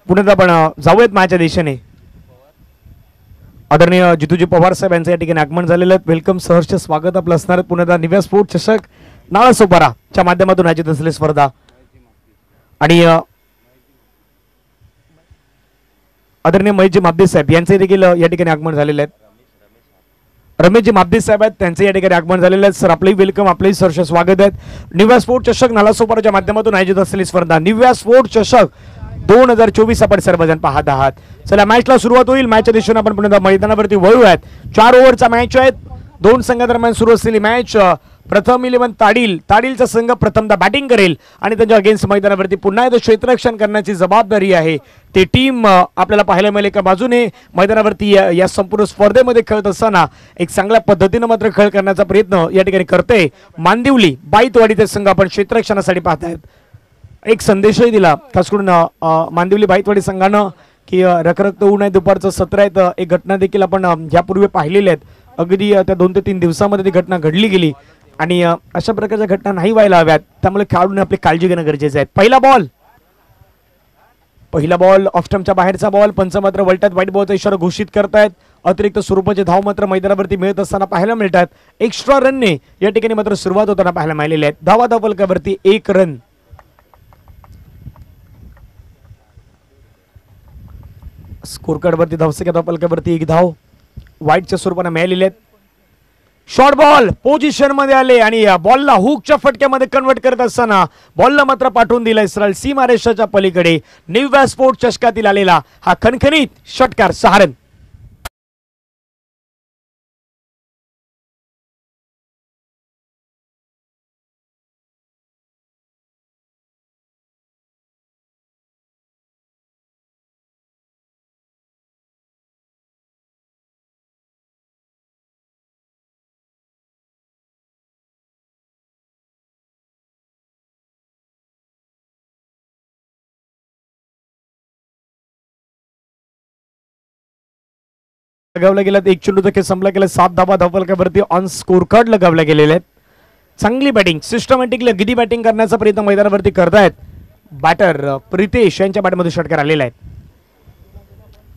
पुण्यात आपण जाऊयात मॅचच्या दिशेने. आदरणीय जितूजी पवार साहेब यांचं या ठिकाणी आगमन झालेलं आहे. वेलकम, सहर्ष स्वागत आपलं असणार आहे. पुण्याचा निव्या स्पोर्ट चषक नालासोपाराच्या माध्यमातून आयोजित असलेली स्पर्धा आणि आदरणीय महेशजी माबदे साहेब यांचे देखील या ठिकाणी आगमन झालेले आहेत. रमेशजी माबदे साहेब आहेत, त्यांचे या ठिकाणी आगमन झालेले आहेत. सर आपलंही वेलकम, आपलंही सहर्ष स्वागत आहे. निव्या स्पोर्ट चषक नालासोपाराच्या माध्यमातून आयोजित असलेली स्पर्धा निव्या स्पोर्ट चषक 2024 आपण सर्वजण पाहत आहात. चला मॅचला सुरुवात होईल. मॅचच्या दिशेने आपण पुन्हा मैदानावरती वळूयात. 4 ओव्हरचा मॅच आहे. 2 संघादरम्यान सुरू असलेली मॅच. प्रथम 11 ताडीलचा संघ प्रथमदा बॅटिंग करेल आणि त्यांच्या अगेन्स्ट मैदानावरती पुन्हा एकदा क्षेत्ररक्षण करण्याची जबाबदारी आहे. ती टीम आपल्याला पाहायला मिळेल. एका बाजूने मैदानावरती या संपूर्ण स्पर्धेमध्ये खेळत असताना एक चांगल्या पद्धतीने मात्र खेळ करण्याचा प्रयत्न या ठिकाणी करते मांदिवली बाईतवाडीचे संघ. आपण क्षेत्ररक्षणासाठी पाहतायत. एक संदेशही दिला खास करून मांदिवली बाईतवाडी संघानं की रखरखत होऊ नये, दुपारचं सत्र आहे. तर एक घटना देखील आपण यापूर्वी पाहिलेली आहेत. अगदी त्या 2 ते 3 दिवसामध्ये ती घटना घडली गेली आणि अशा प्रकारच्या घटना नाही व्हायला हव्यात. त्यामुळे खेळाडूंनी आपली काळजी घेणं गरजेचं आहे. पहिला बॉल ऑफ स्टंपच्या बाहेरचा बॉल. पंच मात्र वलटात वाईट बॉलचा इशारा घोषित करतायत. अतिरिक्त स्वरूपाचे धाव मात्र मैदानावरती मिळत असताना पाहायला मिळतात. एक्स्ट्रा रनने या ठिकाणी मात्र सुरुवात होताना पाहायला मिळालेली आहे. धावा फलकावरती 1 रन. स्कोर कार्ड वरती धावसंख्या फलकावरती 1 धाव वाईटच्या स्वरूपाने मिळालेले आहेत. शॉर्ट बॉल पोझिशन मध्ये आले आणि बॉलला हुकच्या फटक्यामध्ये कन्वर्ट करत असताना बॉलला मात्र पाठवून दिलाय सरळ सीमारेषेच्या पलीकडे. निव्या स्पोर्ट चषकातील आलेला हा खणखणीत षटकार 6 रन. लगावला गेला. 1 चेंडू देखील संपला गेला. 7 धावा धावफलकावरती ऑन स्कोर कार्ड लगावल्या गेलेले आहेत. चांगली बॅटिंग सिस्टमॅटिकली अगदी बॅटिंग करण्याचा प्रयत्न मैदानावरती करतायत बॅटर प्रितेश यांच्या बॅटमध्ये षटकार आलेला आहे.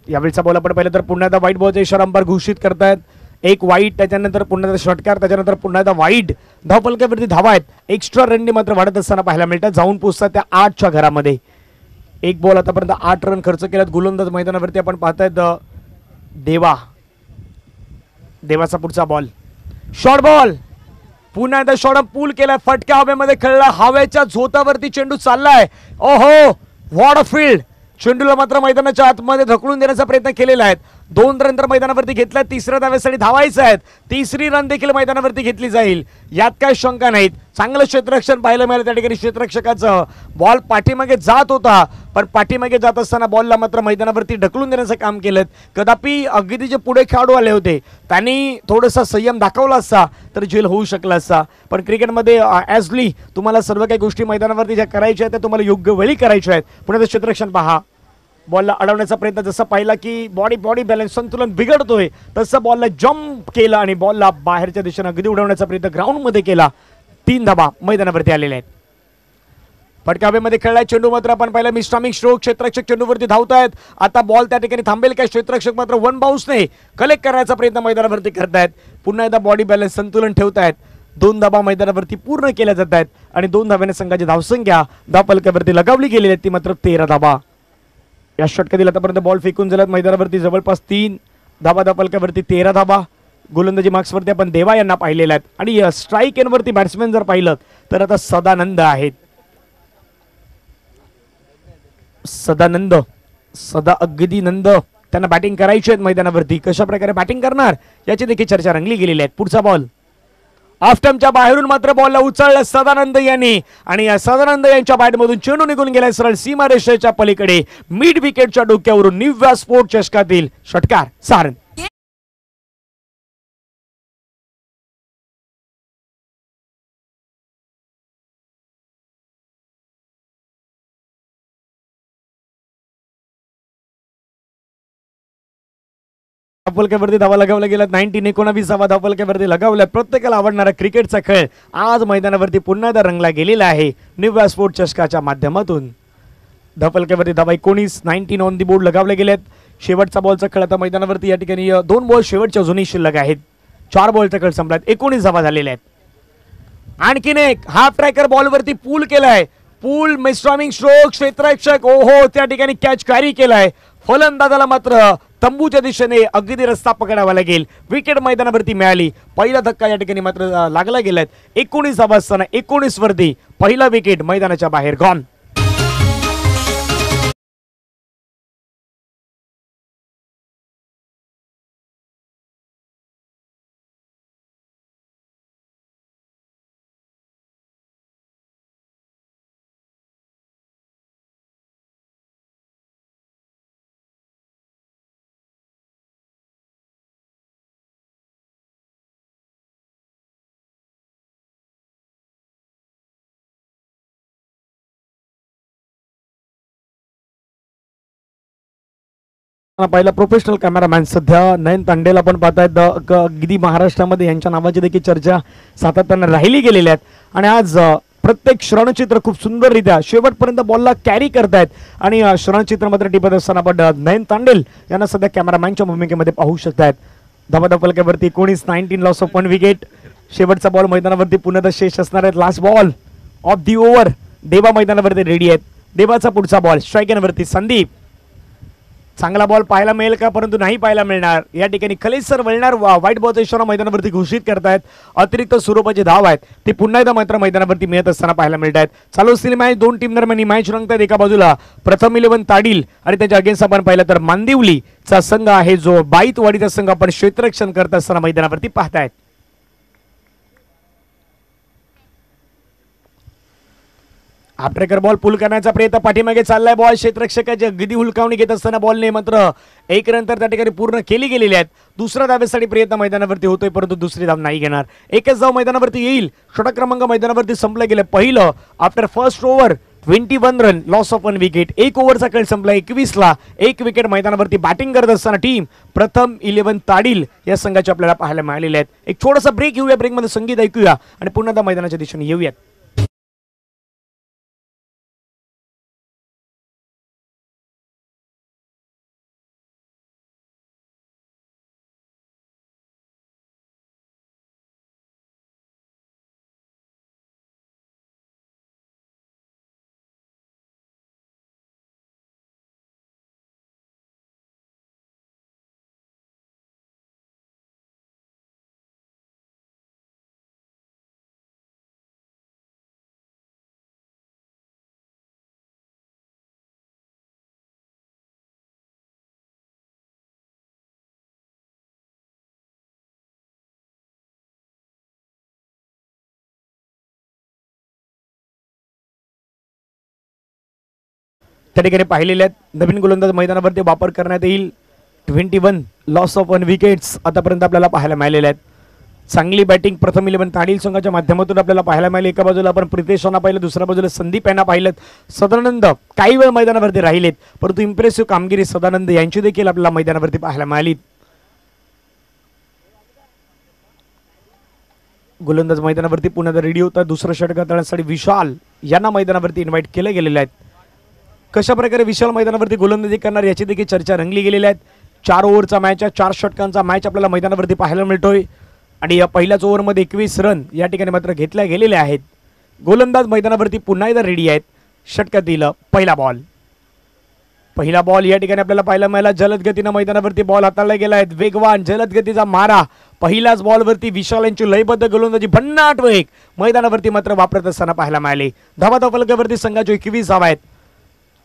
यावेळीचा बॉल आपण पाहिलं तर पुन्हा एकदा वाईट बॉलचा इशारा अंपायर घोषित करतायत. 1 वाईट, त्याच्यानंतर पुन्हा एकदा षटकार, त्याच्यानंतर पुन्हा एकदा वाईट. धावफलकावरती धावा आहेत. एक्स्ट्रा रनने मात्र वाढत असताना पाहायला मिळतात. जाऊन पोहोचतात त्या 8च्या घरामध्ये. 1 बॉल आतापर्यंत 8 रन खर्च केल्यात. गोलंदाज मैदानावरती आपण पाहतायत देवाचा पुढचा बॉल. शॉर्ट बॉल पुन्हा एकदा शॉर्ट पूल केलाय. फटक्या हवेमध्ये खेळला. हवेच्या झोतावरती चेंडू चाललाय. ओहो व्हॉट अ फील्ड. चेंडूला मात्र मैदानाच्या आतमध्ये ढकलून देण्याचा प्रयत्न केलेला आहे. 2 रन तर मैदानावरती घेतलाय. 3ऱ्या धावेसाठी धावायचं आहेत. 3री रन देखील मैदानावरती घेतली जाईल, यात काय शंका नाहीत. चांगलं क्षेत्ररक्षण पाहायला मिळालं त्या ठिकाणी. क्षेत्ररक्षकाचं बॉल पाठीमागे जात होता, पण पाठीमागे जात असताना बॉलला मात्र मैदानावरती ढकलून देण्याचं काम केलं. कदापि अगदी जे पुढे खेळाडू आले होते त्यांनी थोडासा संयम दाखवला असता तर झेल होऊ शकला असता. पण क्रिकेटमध्ये ॲजली तुम्हाला सर्व काही गोष्टी मैदानावरती ज्या करायच्या आहेत त्या तुम्हाला योग्य वेळी करायच्या आहेत. पुण्याचं क्षेत्ररक्षण पहा. बॉलला अडवण्याचा प्रयत्न जसा पाहिला की बॉडी बॅलन्स संतुलन बिघडतोय तसं बॉलला जम्प केला आणि बॉलला बाहेरच्या दिशेने अगदी उडवण्याचा प्रयत्न ग्राउंडमध्ये केला. 3 धावा मैदानावरती आलेल्या आहेत. फटका हवेमध्ये खेळलाय. चेंडू मात्र आपण पाहिला मिस्टामिक स्ट्रोक. क्षेत्ररक्षक चेंडूवरती धावतायत. आता बॉल त्या ठिकाणी थांबेल काय? क्षेत्ररक्षक मात्र 1 बाउन्सने कलेक्ट करण्याचा प्रयत्न मैदानावरती करतायत. पुन्हा एकदा बॉडी बॅलन्स संतुलन ठेवतायत. 2 धावा मैदानावरती पूर्ण केल्या जात आहेत आणि 2 धाव्याने संघाची धावसंख्या धावफलकावरती लगावली गेलेली आहे ती मात्र 13 धावा. या षटकातील आतापर्यंत बॉल फेकून झाल्यात मैदानावरती जवळपास 3 धावा. धावफलकावरती 13 धावा. गोलंदाजी मार्क्सवरती आपण देवा यांना पाहिलेला आहेत आणि स्ट्राईक एंडवरती बॅट्समॅन जर पाहिलं तर आता सदानंद आहेत. सदा अगदी नंद त्यांना बॅटिंग करायची आहे मैदानावरती. कशा प्रकारे बॅटिंग करणार याची देखील चर्चा रंगली गेलेली आहे. पुढचा बॉल ऑफ स्टंपच्या बाहेरून मात्र बॉलला उचललं सदानंद यांनी आणि या सदानंद यांच्या बॅटमधून चेंडू निघून गेलाय सरळ सीमारेषेच्या पलीकडे. मिड विकेटच्या डोक्यावरून निव्या स्पोर्ट चषकातील षटकार 6 रन. धावफलकावरती धावा लगावल्या गेल्यात. 19 धावा धावफलकावरती लगावल्यात. प्रत्येकाला आवडणारा क्रिकेटचा खेळ आज मैदानावरती पुन्हा एकदा रंगला गेलेला आहे निव्या स्पोर्ट चषकाच्या माध्यमातून. धावफलकावरती धावा 19 ऑन दी बोर्ड लगावले गेलेत. शेवटचा बॉलचा खेळ आता मैदानावरती या ठिकाणी 2 बॉल शेवटच्या अजूनही शिल्लक आहेत. 4 बॉलचा खेळ संपलाय. 19 धावा झालेल्या आहेत. आणखीन एक हाफ ट्रॅकर बॉलवरती पूल केलाय. पूल मिस्ट्रॉमिंग स्ट्रोक क्षेत्ररक्षक ओहो त्या ठिकाणी कॅच कॅरी केलाय. फलंदाजाला मात्र तंबूच्या दिशेने अगदी रस्ता पकडावा लागेल. विकेट मैदानावरती मिळाली. पहिला धक्का या ठिकाणी मात्र लागला गेलाय. 19 धावा असताना 19 वरती पहिला विकेट मैदानाच्या बाहेर गॉन. पहिला प्रोफेशनल कॅमेरामॅन सध्या नयन तांडेला पण पाहतायत. अगदी महाराष्ट्रामध्ये यांच्या नावाची देखील चर्चा सातत्याने राहिली गेलेल्या आहेत. आणि आज प्रत्येक श्रवणचित्र खूप सुंदररित्या शेवटपर्यंत बॉलला कॅरी करतायत. आणि श्रवणचित्र मात्र टिपत असताना आपण नयन तांडेल यांना सध्या कॅमेरामॅनच्या भूमिकेमध्ये पाहू शकतायत. धावफलकावरती 19 लॉस ऑफ 1 विकेट. शेवटचा बॉल मैदानावरती पुन्हा शेष असणार आहेत. Last ball of the over. देवा मैदानावरती रेडी आहेत. देवाचा पुढचा बॉल स्ट्राईकरवरती संदीप. चांगला बॉल पाहायला मिळेल का, परंतु नाही पाहायला मिळणार. या ठिकाणी खलेसर वळणार व्हाईट बॉलचा इशारा मैदानावरती घोषित करतायत. अतिरिक्त स्वरूपाचे धाव आहेत ते पुन्हा एकदा मात्र मैदानावरती मिळत असताना पाहायला मिळत आहेत. चालू असलेली मॅच 2 टीम दरम्यान मॅच रंगतात. एका बाजूला प्रथम 11 ताडील आणि त्याच्या अगेन्स्ट आपण पाहिलं तर मांदिवलीचा संघ आहे जो बाईतवाडीचा संघ आपण क्षेत्ररक्षण करत असताना मैदानावरती पाहतायत. हाफट्रेकर बॉल पुल करण्याचा प्रयत्न पाठीमागे चाललाय. बॉल क्षेत्ररक्षकाची अगदी हुलकावणी घेत असताना बॉलने मात्र 1 रन तर त्या ठिकाणी पूर्ण केली गेलेली आहेत. दुसऱ्या धावेसाठी प्रयत्न मैदानावरती होतोय परंतु दुसरी धाव नाही घेणार. एकच धाव मैदानावरती येईल. षटक क्रमांक मैदानावरती संपलं गेलं. पहिलं after first over 21 run loss of 1 wicket. 1 ओव्हरचा खेळ संपला 21 ला. 1 विकेट मैदानावरती बॅटिंग करत असताना टीम प्रथम 11 ताडील या संघाचे आपल्याला पाहायला मिळालेले आहेत. एक छोटासा ब्रेक घेऊया. ब्रेकमध्ये संगीत ऐकूया आणि पुन्हा मैदानाच्या दिशेने येऊयात. त्या ठिकाणी पाहिलेले आहेत. नवीन गोलंदाज मैदानावरती वापर करण्यात येईल. 21 लॉस ऑफ 1 विकेट्स आतापर्यंत आपल्याला पाहायला मिळालेले आहेत. चांगली बॅटिंग प्रथम 11 ताडील संघाच्या माध्यमातून आपल्याला पाहायला मिळाली. एका बाजूला आपण प्रितेश यांना पाहिलं, दुसऱ्या बाजूला संदीप यांना पाहिलं. सदानंद काही वेळ मैदानावरती राहिलेत परंतु इम्प्रेसिव्ह कामगिरी सदानंद यांची देखील आपल्याला मैदानावरती पाहायला मिळाली. गोलंदाज मैदानावरती पुन्हा रेडी होता. दुसरं षटक हाताळण्यासाठी विशाल यांना मैदानावरती इन्व्हाइट केले गेलेले आहेत. कशा प्रकारे विशाल मैदानावरती गोलंदाजी करणार याची देखील चर्चा रंगली गेलेली आहेत. 4 ओव्हरचा मॅच आहे. 4 षटकांचा मॅच आपल्याला मैदानावरती पाहायला मिळतोय आणि या पहिल्याच ओव्हरमध्ये 21 रन या ठिकाणी मात्र घेतल्या गेलेले आहेत. गोलंदाज मैदानावरती पुन्हा एकदा रेडी आहेत. षटकातील पहिला बॉल या ठिकाणी आपल्याला पाहायला मिळाला. जलद गतीनं मैदानावरती बॉल हाताळला गेला आहे. वेगवान जलद गतीचा मारा. पहिल्याच बॉलवरती विशाल यांची लयबद्ध गोलंदाजी भन्नाट वेग मैदानावरती मात्र वापरत असताना पाहायला मिळाले. धावफलकावरती संघाचे 21 धावा आहेत.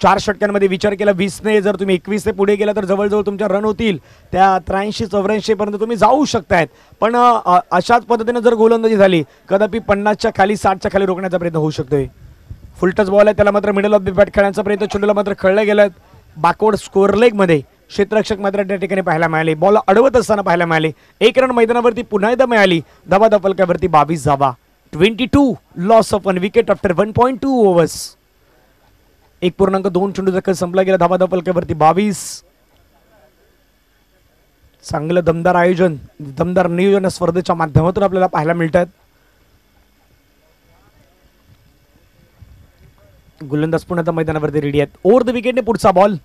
4 षटकांमध्ये विचार केला 20 ने जर तुम्ही 21 ते पुढे गेला तर जवळजवळ तुमच्या रन होतील त्या 83-84 पर्यंत तुम्ही जाऊ शकतायत. पण अशाच पद्धतीने जर गोलंदाजी झाली कदापि 50च्या खाली 60च्या खाली रोखण्याचा प्रयत्न होऊ शकतोय. फुलटच बॉल आहे त्याला मात्र मिडल ऑफ द बॅट खेळण्याचा प्रयत्न चेंडूला मात्र खेळले गेलं. बॅकवर्ड स्कोअर लेग मध्ये क्षेत्ररक्षक मात्र त्या ठिकाणी पाहायला मिळाले. बॉल अडवत असताना पाहायला मिळाले. 1 रन मैदानावरती पुन्हा एकदा मिळाली. धावफलकावरती 22 धावा. 22 loss of 1 wicket after 1.2 overs. 1.2 चेंडूचा खेळ संपला गेला. धावफलकावरती 22. चांगलं दमदार आयोजन, दमदार नियोजन स्पर्धेच्या माध्यमातून आपल्याला पाहायला मिळतात. गोलंदाज पुन्हा आता मैदानावरती रेडी आहेत. ओव्हर द विकेटने पुढचा बॉल.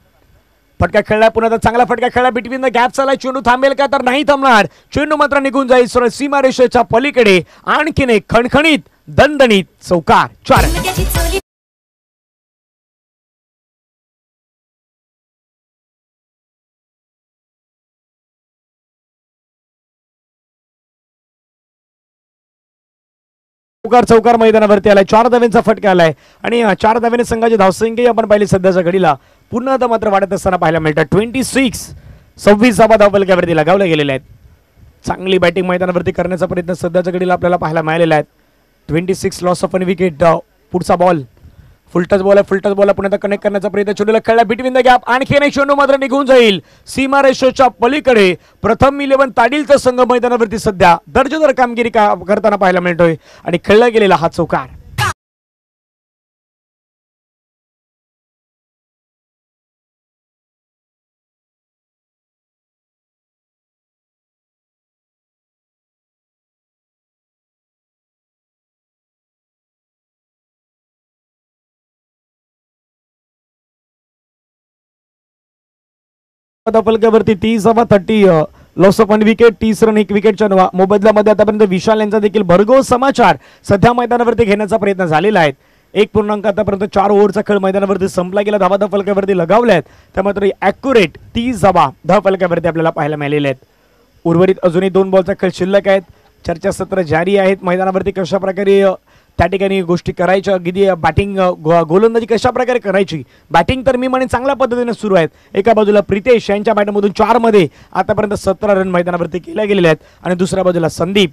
फटका खेळलाय पुन्हा आता चांगला फटका खेळला. बिटवीन द गॅप चाललाय. चेंडू थांबेल का तर नाही थांबणार. चेंडू मात्र निघून जाईल सरळ सीमारेषेच्या पलीकडे. आणखीन एक खणखणीत दणदणीत चौकार. 4 चौकार मैदानावरती आलाय. 4 धाव्यांचा फटका आलाय आणि 4 धाव्याने संघाची धावसंख्या आपण पाहिली सध्याच्या घडीला पुन्हा आता मात्र वाढत असताना पाहायला मिळतात. 26 धावा धावफलकावरती लगावल्या गेलेल्या आहेत. चांगली बॅटिंग मैदानावरती करण्याचा प्रयत्न सध्याच्या घडीला आपल्याला पाहायला मिळालेला आहे. 26 लॉस ऑफ अन विकेट. पुढचा बॉल फुलटच बॉल आहे. फुलटच बॉल पुन्हा कनेक्ट करण्याचा प्रयत्न चेंडूला खेळला बिटवीन द गॅप. आणखीन एक चेंडू मात्र निघून जाईल सीमारेषेच्या पलीकडे. प्रथम 11 ताडीलचा संघ मैदानावरती सध्या दर्जेदार कामगिरी करताना पाहायला मिळतोय आणि खेळला गेलेला हा चौकार. फलकावरती 30 लॉस ऑफ 1 विकेट. 30 रन 1 विकेटच्या मोबदल्यामध्ये आतापर्यंत विशाल यांचा देखील भरघोस समाचार सध्या मैदानावरती घेण्याचा प्रयत्न झालेला आहे. 1 आतापर्यंत 4 ओव्हरचा खेळ मैदानावरती संपला गेला. धावा फलकावरती लगावल्या आहेत. त्यामात्र ॲक्युरेट 30 धावा फलकावरती आपल्याला पाहायला मिळालेल्या आहेत. उर्वरित अजूनही 2 बॉलचा खेळ शिल्लक आहेत. चर्चासत्र जारी आहेत. मैदानावरती कशा प्रकारे त्या ठिकाणी गोष्टी करायच्या. अगदी बॅटिंग गोलंदाजी कशा प्रकारे करायची. बॅटिंग तर मी म्हणे चांगल्या पद्धतीने सुरू आहेत. एका बाजूला प्रितेश यांच्या बॅटमधून 4 मध्ये आतापर्यंत 17 रन मैदानावरती केल्या गेलेल्या आहेत आणि दुसऱ्या बाजूला संदीप.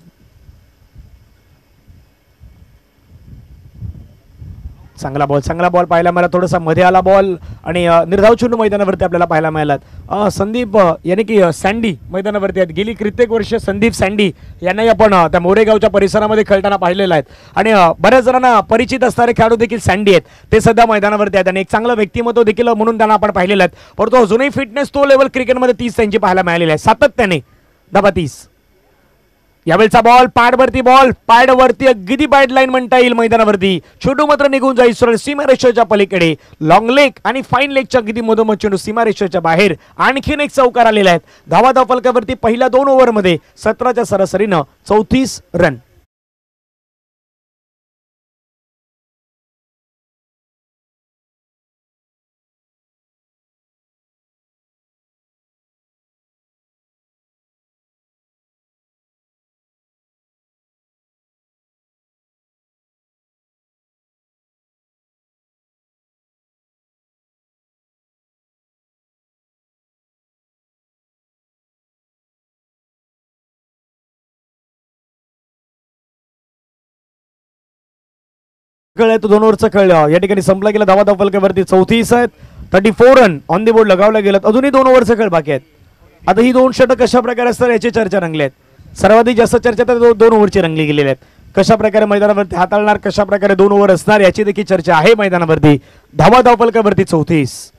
चांगला बॉल पाहायला मिळाला. थोडासा मध्ये आला बॉल आणि निर्धाव चेंडू मैदानावरती आपल्याला पाहायला मिळाला. संदीप याने की सँडी मैदानावरती आहेत. गेली कित्येक वर्ष संदीप सँडी यांनाही आपण त्या मोरेगावच्या परिसरामध्ये खेळताना पाहिलेलं आहेत आणि बऱ्याच जणांना परिचित असणारे खेळाडू देखील सँडी आहेत. ते सध्या मैदानावरती आहेत आणि एक चांगलं व्यक्तिमत्व देखील म्हणून त्यांना आपण पाहिलेलं आहेत. परंतु अजूनही फिटनेस तो लेवल क्रिकेटमध्ये 30 त्यांची पाहायला मिळालेली आहे सातत्याने. धावा 30. यावेळचा बॉल पॅडवरती अगदी पॅड लाईन म्हणता येईल मैदानावरती. चेंडू मात्र निघून जाईल सरळ सीमारेषेच्या पलीकडे. लॉंग लेग आणि फाईन लेगच्या अगदी मधोमध चेंडू सीमारेषेच्या बाहेर. आणखीन एक चौकार आलेला आहे. धावा फलकावरती पहिल्या 2 ओव्हरमध्ये 17च्या सरासरीनं 34 रन. खेळ आहे तो 2 ओव्हरचा खेळ या ठिकाणी संपला गेला. धावा फलकावरती 34 आहेत. 34 रन ऑन दी बोर्ड लगावला गेलात. अजूनही 2 ओव्हरचा खेळ बाकी आहेत. आता ही 2 षटक कशा प्रकारे असतात याची चर्चा रंगली आहेत. सर्वाधिक जास्त चर्चा तर 2 ओव्हरची रंगली गेलेली आहेत. कशा प्रकारे मैदानावरती हाताळणार, कशा प्रकारे 2 ओव्हर असणार याची देखील चर्चा आहे मैदानावरती. धावा फलकावरती 34.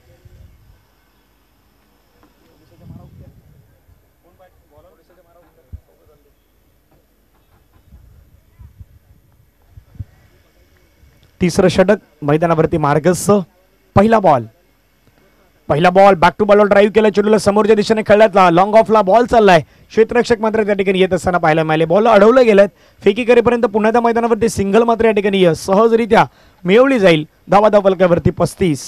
तिसरं षटक मैदानावरती मार्गस्थ. पहिला बॉल बॅक टू बॉलवर ड्राईव्ह केला. चेंडूला समोरच्या दिशेने खेळण्यात लॉंग ऑफला बॉल चाललाय. क्षेत्ररक्षक मात्र त्या ठिकाणी येत असताना पाहायला मिळाले. बॉल अडवले गेलेत. फेकी करेपर्यंत पुन्हा त्या मैदानावरती सिंगल मात्र या ठिकाणी सहजरित्या मिळवली जाईल. धावा फलकावरती 35.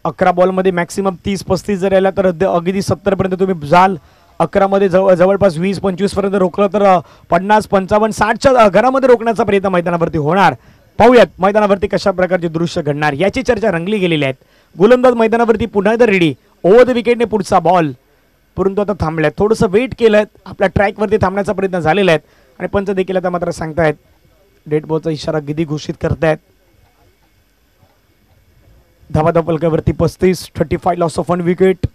11 बॉलमध्ये मॅक्सिमम 30-35 जर आला तर अगदी 70 पर्यंत तुम्ही जाल. 11 मध्ये जवळपास 20-25 पर्यंत रोखलं तर 50-55-60च्या घरामध्ये रोखण्याचा प्रयत्न मैदानावरती होणार. पाहूयात मैदानावरती कशा प्रकारचे दृश्य घडणार याची चर्चा रंगली गेलेली आहे. गोलंदाज मैदानावरती पुन्हा एकदा रेडी. ओव्हर द विकेटने पुढचा बॉल. परंतु आता थांबल्यात. थोडंसं वेट केलं. आपल्या ट्रॅकवरती थांबण्याचा प्रयत्न झालेला आहे आणि पंच देखील आता मात्र सांगतायत डेड बॉलचा इशारा गिदी घोषित करतायत. धावा फलकावरती 35. 35 लॉस ऑफ 1 विकेट.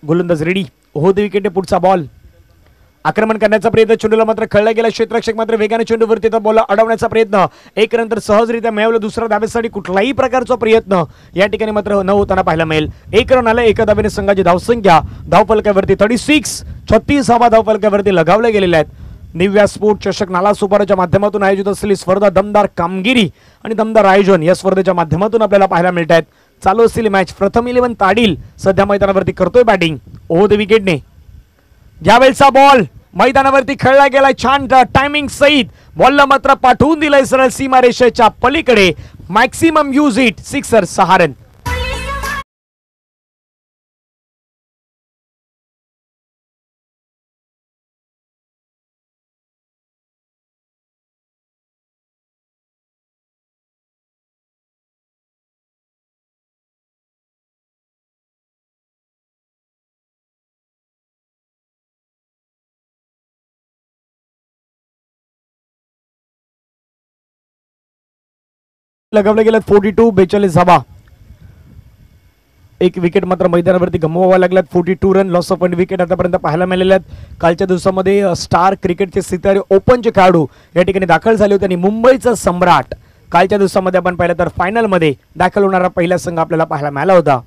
गोलंदाज रेडी. ओव्हर द विकेटने पुढचा बॉल. आक्रमण करण्याचा प्रयत्न. चेंडूला मात्र खेळला गेला. क्षेत्ररक्षक मात्र वेगाने चेंडूवरती बॉल अडवण्याचा प्रयत्न. एक नंतर सहजरित्या मिळवलं. दुसऱ्या धाब्यासाठी कुठलाही प्रकारचा प्रयत्न या ठिकाणी मात्र न होताना पाहायला मिळेल. 1 रन आला. एका धाब्याने संघाची धावसंख्या धावफलकावरती 36 धावा धावफलकावरती लगावल्या गेलेल्या आहेत. दिव्या स्पोर्ट चषक नाला सुपाराच्या माध्यमातून आयोजित असलेली स्पर्धा दमदार कामगिरी आणि दमदार आयोजन या स्पर्धेच्या माध्यमातून आपल्याला पाहायला मिळत आहेत. चालू असलेली मॅच प्रथम 11 ताडील सध्या मैदानावरती करतोय बॅटिंग ओव्हर द विकेटने. यावेळचा बॉल मैदानावरती खेळला गेलाय छान टायमिंग सहित. बॉलला मात्र पाठवून दिलंय सरळ सीमारेषेच्या पलीकडे. Maximum use it, sixer, 6 run. लगावले गेल्यात 42, 42 धावा. एक विकेट मात्र मैदानावरती गमवावा लागल्यात. 42 रन, लॉस ऑफ 1 विकेट आतापर्यंत पाहायला मिळालेल्या आहेत. कालच्या दिवसामध्ये स्टार क्रिकेटचे सितारे ओपनचे खेळाडू या ठिकाणी दाखल झाले होते आणि मुंबईचा सम्राट कालच्या दिवसामध्ये आपण पाहिलं तर फायनलमध्ये दाखल होणारा पहिला संघ आपल्याला पाहायला मिळाला होता.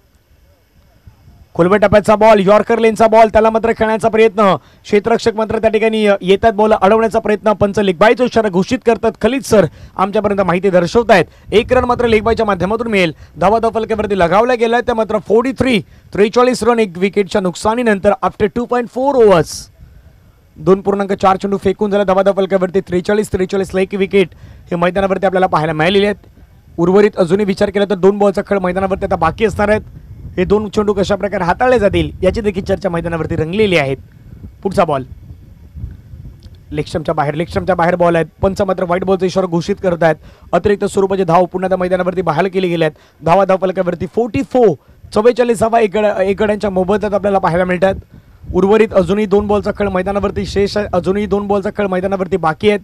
खुलब्या टप्प्याचा बॉल, यॉर्कर लेनचा बॉल, त्याला मात्र खेळण्याचा प्रयत्न. क्षेत्ररक्षक मात्र त्या ठिकाणी येतात, बॉल अडवण्याचा प्रयत्न. पंच लेगबायचा इशारा घोषित करतात. खलीद सर आमच्यापर्यंत माहिती दर्शवतायत. 1 रन मात्र लेगबायच्या माध्यमातून मिळेल. धावा फलकावरती लगावल्या गेल्या त्या मात्र 43 रन, 1 विकेटच्या नुकसानीनंतर आफ्टर 2.4 ओव्हर्स 2.4 चेंडू फेकून झाला. धावा फलकावरती 43 ला 1 विकेट हे मैदानावरती आपल्याला पाहायला मिळालेले आहेत. उर्वरित अजूनही विचार केला तर 2 बॉलचा खेळ मैदानावरती आता बाकी असणार आहेत. हे 2 चेंडू कशा प्रकारे हाताळले जातील याची देखील चर्चा मैदानावरती रंगलेली आहेत. पुढचा बॉल लेगस्टंपच्या बाहेर बॉल आहेत. पंच मात्र व्हाईट बॉलचा इशारा घोषित करत आहेत. अतिरिक्त स्वरूपाचे धाव पुन्हा त्या मैदानावरती बाहेर केले गेले आहेत. धावा फलकावरती 44 धावा एक गड्यांच्या मोबदल्यात आपल्याला पाहायला मिळतात. उर्वरित अजूनही 2 बॉलचा खेळ मैदानावरती शेष आहे. अजूनही 2 बॉलचा खेळ मैदानावरती बाकी आहेत.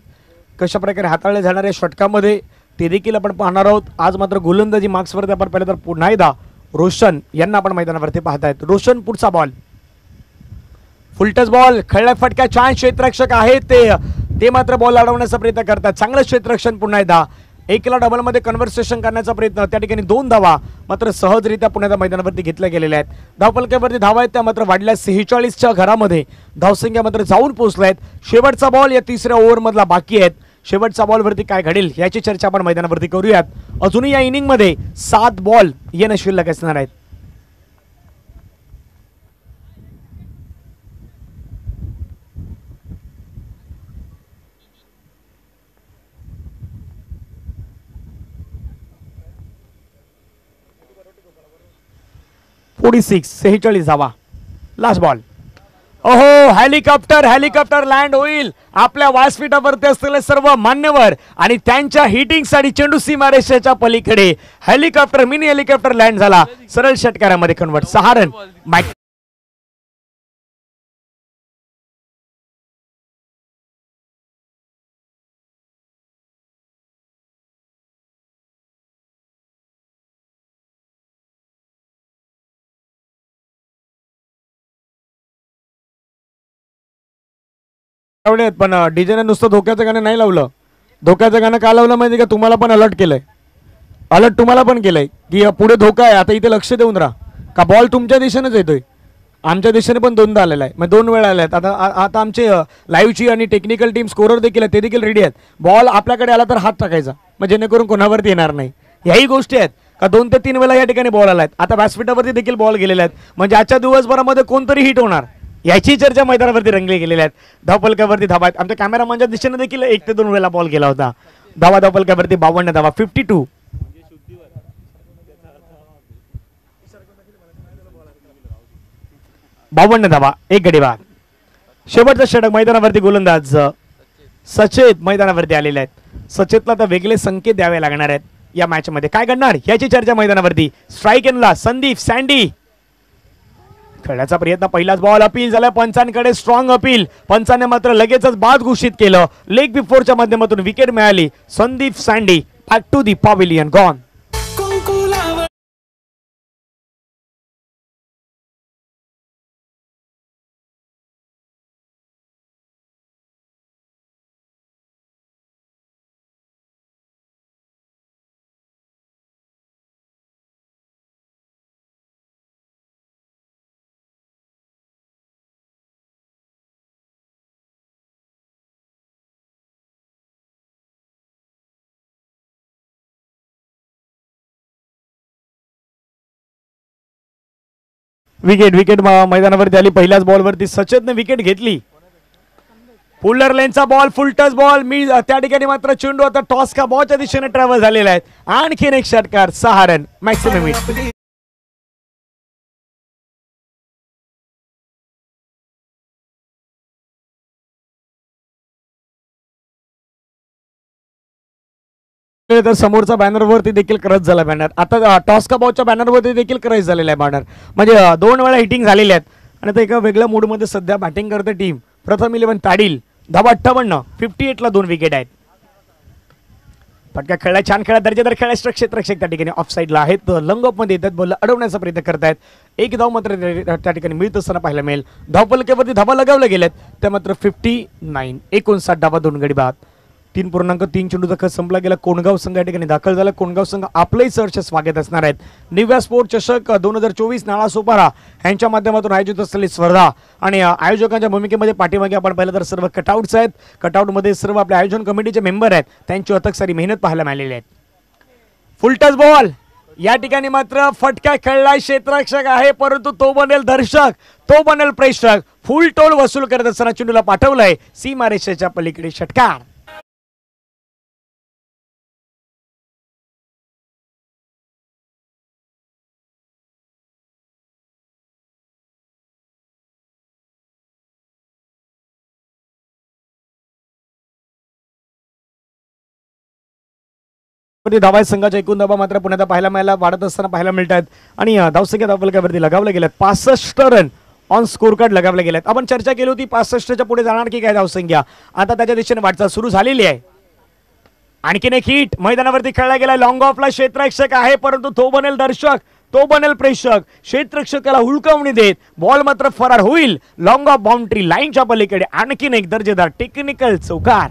कशा प्रकारे हाताळले जाणाऱ्या षटकामध्ये ते देखील आपण पाहणार आहोत. आज मात्र गोलंदाजी मार्क्सवरती आपण पाहिलं तर पुन्हा एकदा रोशन यांना आपण मैदानावरती पाहतायत. रोशन, पुढचा बॉल फुलटच बॉल, खेळल्या फटका छान. क्षेत्ररक्षक आहेत ते मात्र बॉल अडवण्याचा प्रयत्न करतात. चांगलं क्षेत्ररक्षण. पुन्हा एकदा 1 डबल मध्ये कन्व्हर्सेशन करण्याचा प्रयत्न. त्या ठिकाणी 2 धावा मात्र सहजरित्या पुन्हा मैदानावरती घेतल्या गेलेल्या आहेत. धावफलकावरती धावा आहेत त्या मात्र वाढल्या 46च्या घरामध्ये. धावसंख्या मात्र जाऊन पोहोचल्या आहेत. शेवटचा बॉल या 3ऱ्या ओव्हरमधला बाकी आहेत. शेवटच्या बॉलवरती काय घडेल याची चर्चा आपण मैदानावरती करूयात. अजूनही या इनिंगमध्ये 7 बॉल येणं शिल्लक असणार आहेत. सेहेचाळीस धावा. Last ball. ओहो, हेलिकॉप्टर लँड होईल आपल्या व्यासपीठावरती असलेले सर्व मान्यवर आणि त्यांच्या हिटिंगसाठी चेंडू सीमारेषेच्या पलीकडे मिनी हेलिकॉप्टर लँड झाला. सरळ षटकारामध्ये कन्वर्ट. 6 रन. पण डीजेने नुसतं धोक्याचं गाणं नाही लावलं. धोक्याचं गाणं का लावलं माहिती का? तुम्हाला पण अलर्ट केलंय. अलर्ट तुम्हाला पण केलंय की पुढे धोका आहे, आता इथे लक्ष देऊन राहा. का बॉल तुमच्या दिशेनेच येतोय. आमच्या दिशेने पण 2दा आलेला आहे, मग 2 वेळा आले आहेत. आता आमचे लाईव्हची आणि टेक्निकल टीम स्कोरर देखील आहेत, ते देखील रेडी आहेत. बॉल आपल्याकडे आला तर हात टाकायचा, मग जेणेकरून कोणावरती येणार नाही. याही गोष्टी आहेत का 2 ते 3 वेळा या ठिकाणी बॉल आला आहेत. आता व्यासपीठावरती देखील बॉल गेलेले आहेत, म्हणजे आजच्या दिवसभरामध्ये कोणतरी हिट होणार याची चर्चा मैदानावरती रंगली गेलेली आहेत. धावफलकावरती धावा आहेत. आमच्या कॅमेरामॅनच्या दिशेने देखील 1 ते 2 वेळा बॉल गेला होता. धावफलकावरती 52 धावा. 52. 52 धावा, 1 गडी बाद. शेवटचा षटक मैदानावरती गोलंदाज सचेत मैदानावरती आलेले आहेत. सचेतला तर वेगळे संकेत द्यावे लागणार आहेत या मॅच मध्ये. काय घडणार याची चर्चा मैदानावरती. स्ट्राईक एंडला संदीप सँडी खेळण्याचा प्रयत्न. पहिलाच बॉल अपील झाला पंचांकडे. Strong appeal. पंचाने मात्र लगेचच बाद घोषित केलं. लेग बिफोरच्या माध्यमातून विकेट मिळाली. Sandeep Sandy back to the pavilion. Gone. Wicket मैदानावरती आली. पहिल्याच बॉलवरती सचिनने विकेट घेतली. पुलर लेनचा बॉल, फुल टच बॉल. मी त्या ठिकाणी मात्र चेंडू आता टॉस का बॉलच्या दिशेने ट्रॅव्हल झालेला आहे. आणखीन एक षटकार, 6 रन मॅक्सिमम हिट. तर समोरचा बॅनरवरती देखील क्रश झाला बॅनर. आता टॉस का बॉलच्या बॅनरवरती देखील क्रश झालेला आहे बॅनर. म्हणजे 2 वेळा हिटिंग झालेली आहेत आणि आता एका वेगळ्या मूडमध्ये सध्या बॅटिंग करते टीम. प्रथम 11 ताडील, धावा 58, 58ला 2 विकेट आहेत. फटका खेळला, छान खेळा, दर्जेदार खेळा. क्षेत्ररक्षक त्या ठिकाणी ऑफ साईडला आहेत, लंग मध्ये येतात, बॉल अडवण्याचा प्रयत्न करतायत. एक धाव मात्र त्या ठिकाणी मिळत असताना पाहायला मिळेल. धावफलकावरती धावा लगावल्या गेल्यात, त्या मात्र 59. 59 धावा, 2 गडी बाद. 3.3 चेंडूचा खर्च संपला गेला. कोणगाव संघ या ठिकाणी दाखल झाला. कोणगाव संघ आपलंही सहर्ष स्वागत असणार आहेत. निव्या स्पोर्ट चषक 2024 नाळा सोपारा यांच्या माध्यमातून आयोजित असलेली स्पर्धा आणि आयोजकांच्या भूमिकेमध्ये पाठीमागे आपण पाहिलं तर सर्व कटआउट्स आहेत. कटआउटमध्ये सर्व आपल्या आयोजन कमिटीचे मेंबर आहेत, त्यांची अथक सारी मेहनत पाहायला मिळालेली आहे. फुल टच बॉल या ठिकाणी मात्र फटका खेळलाय. क्षेत्ररक्षक आहे परंतु तो बनेल दर्शक, तो बनेल प्रेक्षक. फुल टोल वसूल करत असताना चेंडूला पाठवलंय सीमारेषेच्या पलीकडे. षटकार. धावा संघाच्या एकूण धावा मात्र पुण्यात पाहायला मिळाला, वाढत असताना पाहायला मिळतात आणि धावसंख्या धावफलकावरती लगावल्या गेल्यात. 65 रन ऑन स्कोर कार्ड लगावले गेलेत. आपण चर्चा केली होती 65च्या पुढे जाणार की काय धावसंख्या, आता त्याच्या दिशेने वाटचाल सुरू झालेली आहे. आणखीन एक हिट मैदानावरती खेळला गेला. लॉंग ऑफला क्षेत्ररक्षक आहे परंतु तो बनेल दर्शक, तो बनेल प्रेक्षक. क्षेत्ररक्षकाला हुलकावणी देत बॉल मात्र फरार होईल लॉंग ऑफ बाउंड्री लाईनच्या पलीकडे. आणखीन एक दर्जेदार टेक्निकल चौकार.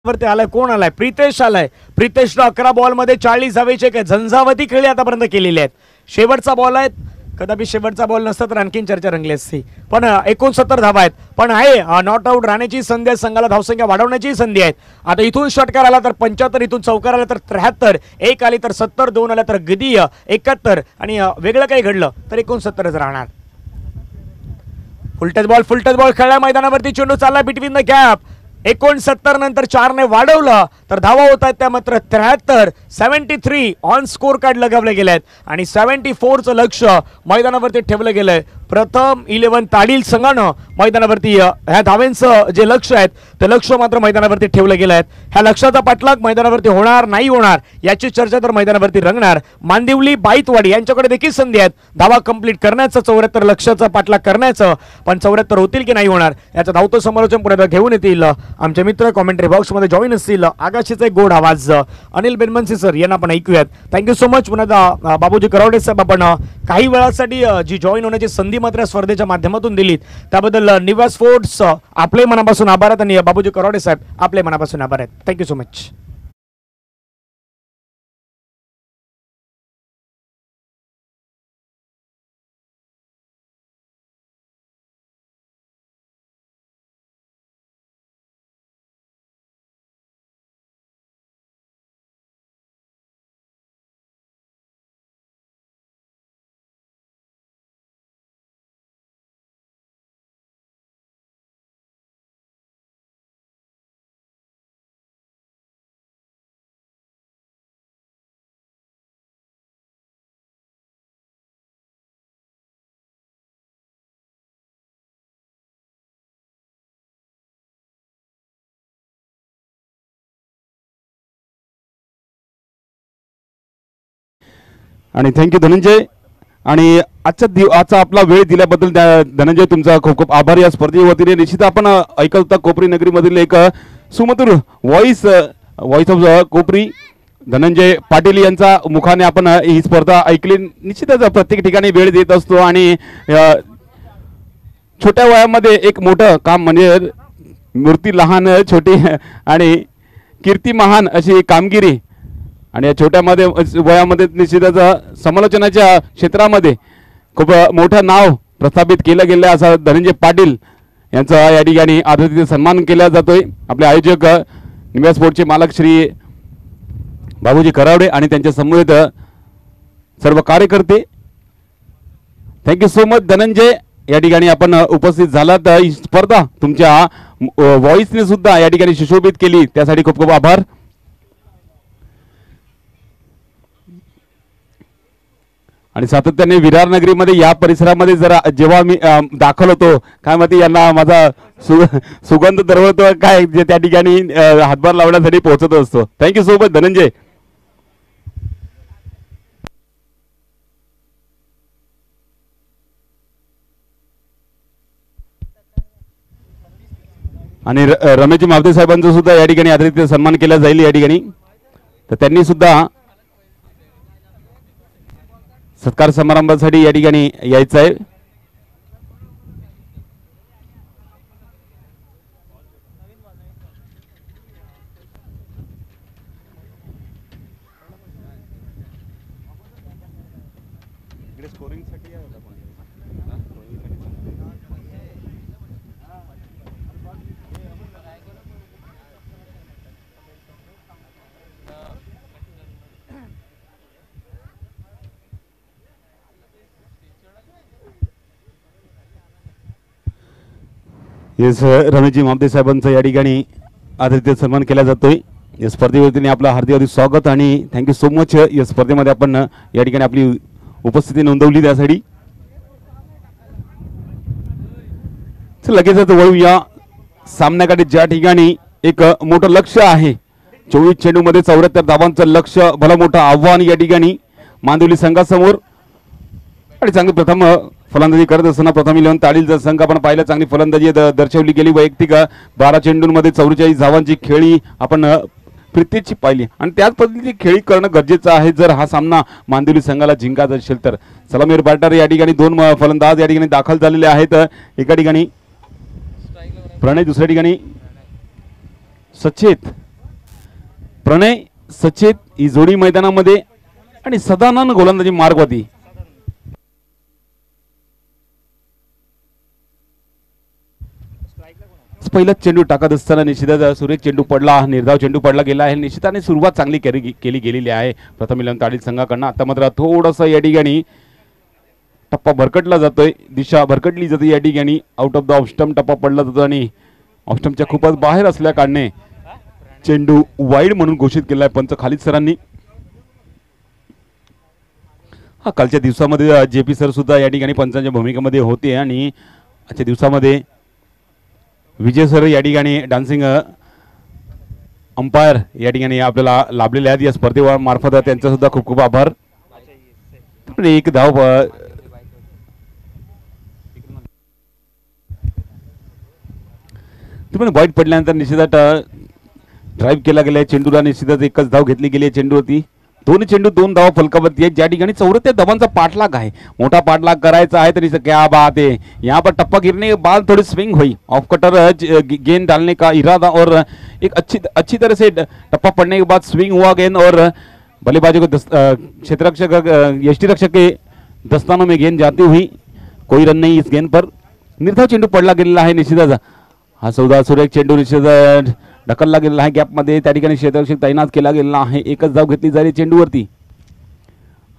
वरती आलाय, कोण आलाय? प्रितेश आलाय. प्रितेशला 11 बॉल मध्ये 40 धावेचे काय झंझावती खेळी आतापर्यंत केलेली आहेत. शेवटचा बॉल आहे, कदापि शेवटचा बॉल नसता तर आणखीन चर्चा रंगली असती. पण 69 धावा आहेत, पण आहे नॉट आउट राहण्याची संधी आहे. संघाला धावसंख्या वाढवण्याची संधी आहे. आता इथून षटकार आला तर 75, इथून चौकार आला तर 73, एक आली तर 70, 2 आला तर गदीय 71 आणि वेगळं काही घडलं तर 69च राहणार. फुलटच बॉल खेळला मैदानावरती. चेंडू चालला बिटवीन द गॅप. 69 नंतर 4 ने वाढवलं तर धावा होत आहेत त्या मात्र 73. 73 ऑन स्कोर कार्ड लगावले गेले आहेत आणि 74चं लक्ष मैदानावरती ठेवलं गेलंय. प्रथम 11 ताडील संघानं मैदानावरती ह्या धावांचं जे लक्ष आहेत ते लक्ष मात्र मैदानावरती ठेवलं गेलं आहे. ह्या लक्षाचा पाठलाग मैदानावरती होणार नाही होणार याची चर्चा तर मैदानावरती रंगणार. मांदिवली बाईतवाडी यांच्याकडे देखील संधी आहेत धावा कंप्लीट करण्याचं, 74 लक्षाचा पाठलाग करण्याचं, पण 74 होतील की नाही होणार याचं धावतं समालोचन पुढे घेऊन येतील आमचे मित्र. कॉमेंट्री बॉक्स मध्ये जॉईन असतील. आकाशीचा एक गोड आवाज अनिल बेनबन्सी सर यांना आपण ऐकूयात. Thank you so much. पुन्हा बाबूजी करावडे साहेब आपण काही वेळासाठी जी जॉईन होण्याची संधी मात्र स्पर्धेच्या माध्यमातून दिलीत त्याबद्दल निव्या स्पोर्ट्स आपले मनापासून आभार आहेत आणि बाबूजी करावडे साहेब आपले मनापासून आभार आहेत. Thank you so much. आणि थँक्यू धनंजय. आणि आजचा आपला वेळ दिल्याबद्दल धनंजय तुमचा खूप खूप आभार. या स्पर्धे वतीने निश्चित आपण ऐकत होता कोपरी नगरीमधील एक सुमधुर व्हॉइस ऑफ कोपरी धनंजय पाटील यांचा मुखाने आपण ही स्पर्धा ऐकली. निश्चितच प्रत्येक ठिकाणी वेळ देत असतो आणि छोट्या वयामध्ये एक मोठं काम म्हणजे मूर्ती लहान छोटी आणि कीर्ती महान अशी कामगिरी आणि या छोट्यामध्ये वयामध्ये निश्चितच समालोचनाच्या क्षेत्रामध्ये खूप मोठं नाव प्रस्थापित केलं गेलं असा धनंजय पाटील यांचा या ठिकाणी आदरातिथ्य सन्मान केला जातोय. आपले आयोजक निम्या स्पोर्टचे मालक श्री बाबूजी करावडे आणि त्यांच्या समवेत सर्व कार्यकर्ते. थँक्यू सो मच धनंजय, या ठिकाणी आपण उपस्थित झालात. ही स्पर्धा तुमच्या व्हॉइसने सुद्धा या ठिकाणी सुशोभित केली, त्यासाठी खूप खूप आभार. आणि सातत्याने विरार नगरीमध्ये या परिसरामध्ये जरा जेव्हा मी दाखल होतो काय माहिती यांना माझा सुगंध दरवळतो काय, जे त्या ठिकाणी हातभार लावण्यासाठी पोहोचत असतो. Thank you so much Dhananjay. आणि रमेश मावते साहेबांचा सुद्धा या ठिकाणी आदरातिथ्य सन्मान केला जाईल या ठिकाणी. तर त्यांनी सुद्धा सत्कार समारंभासाठी या ठिकाणी यायचं आहे. येस रमेशजी मामते साहेबांचा या ठिकाणी आदरातिथ्य सन्मान केला जातोय. या स्पर्धेवरती आपलं हार्दिक हार्दिक स्वागत आणि थँक्यू सो मच. या स्पर्धेमध्ये आपण या ठिकाणी आपली उपस्थिती नोंदवली त्यासाठी. लगेचच वळूया सामन्याकडे, ज्या ठिकाणी एक मोठं लक्ष्य आहे. 24 चेंडूमध्ये 74 धावांचं लक्ष्य, भला मोठं आव्हान या ठिकाणी मांदिवली संघासमोर. आणि चांगली प्रथम फलंदाजी करत असताना प्रथम 11 ताडीलचा संघ आपण पाहिला, चांगली फलंदाजी दर्शवली गेली. वैयक्तिक 12 चेंडूंमध्ये 44 धावांची खेळी आपण प्रीतीची पाहिली आणि त्याच पद्धतीची खेळी करणं गरजेचं आहे जर हा सामना मांदिवली संघाला जिंकायचा असेल तर. सलामीर बॅटर या ठिकाणी 2 फलंदाज या ठिकाणी दाखल झालेले आहेत. एका ठिकाणी प्रणय, दुसऱ्या ठिकाणी सचेत. प्रणय सचेत ही जोडी मैदानामध्ये आणि सदानंद गोलंदाजी मार्गवती. पहिला चेंडू टाकत असताना निश्चितच सुरेख चेंडू पडला, निर्धाव चेंडू पडला गेला आहे. निश्चिताने सुरुवात चांगली केली गेलेली आहे प्रथम 11 ताडील संघाकडनं. आता मात्र थोडंसं या ठिकाणी टप्पा भरकटला जातोय, दिशा भरकटली जाते या ठिकाणी. Out of the off stump टप्पा पडला जातो आणि ऑफ स्टंपच्या खूपच बाहेर असल्या कारणे चेंडू वाईड म्हणून घोषित केला आहे पंच खालिद सरांनी. हा कालच्या दिवसामध्ये JP सर सुद्धा या ठिकाणी पंचांच्या भूमिकेमध्ये होते आणि आजच्या दिवसामध्ये विजय सर या ठिकाणी डान्सिंग अंपायर या ठिकाणी आपल्याला लाभलेले आहेत या स्पर्धेवर मार्फत. त्यांचा सुद्धा खूप खूप आभार. एक धाव वाईट पडल्यानंतर निश्चितच ड्राईव्ह केला गेला चेंडूला. निश्चितच एकच धाव घेतली गेली चेंडूवरती. 2 चेंडू 2 धावा फलकावरती आहेत, ज्या ठिकाणी 74 धावांचा पाठलाग आहे. मोठा पाठलाग करायचा है तरी क्या बात है. यहाँ पर टप्पा गिरने के बाद थोड़ी स्विंग हुई, ऑफ कटर गेंद डालने का इरादा और एक अच्छी तरह से टप्पा पड़ने के बाद स्विंग हुआ गेंद और बल्लेबाजों को क्षेत्ररक्षक यष्टिरक्षक के दस्तानों में गेंद जाती हुई. कोई रन नहीं इस गेंद पर. निर्धाव चेंडू पडला गेलेला आहे निश्चितच. हा सौदा सुरेख चेंडू निश्चित ढकलला गेलेला आहे गॅपमध्ये. त्या ठिकाणी क्षेत्ररक्षक तैनात केला गेलेला आहे. एकच धाव घेतली जाईल चेंडूवरती.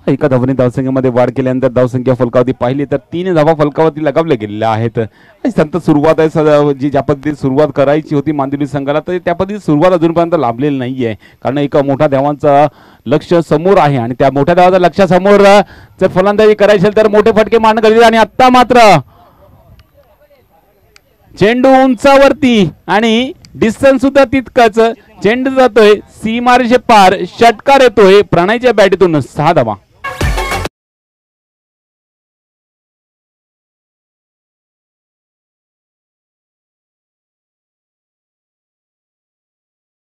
एका धावाने धावसंख्येमध्ये वाढ केल्यानंतर धावसंख्या फलकावरती पाहिली तर 3 धावा फलकावरती लगावल्या गेलेल्या आहेत. संत सुरुवात आहे, जी ज्या पद्धतीने सुरुवात करायची होती मांदिवली संघाला तर त्या पद्धतीने सुरुवात अजूनपर्यंत लाभलेली नाही आहे. कारण एक मोठ्या धावांचा लक्ष समोर आहे आणि त्या मोठ्या धावाच्या लक्षासमोर जर फलंदाजी करायची असेल तर मोठे फटके मारणं गरजेचं. आणि आता मात्र चेंडू उंचावरती आणि डिस्टन्स सुद्धा तितकाच. चेंडू जातोय सीमारेषे पार, षटकार येतोय प्रणयच्या बॅटीतून. 6 धावा.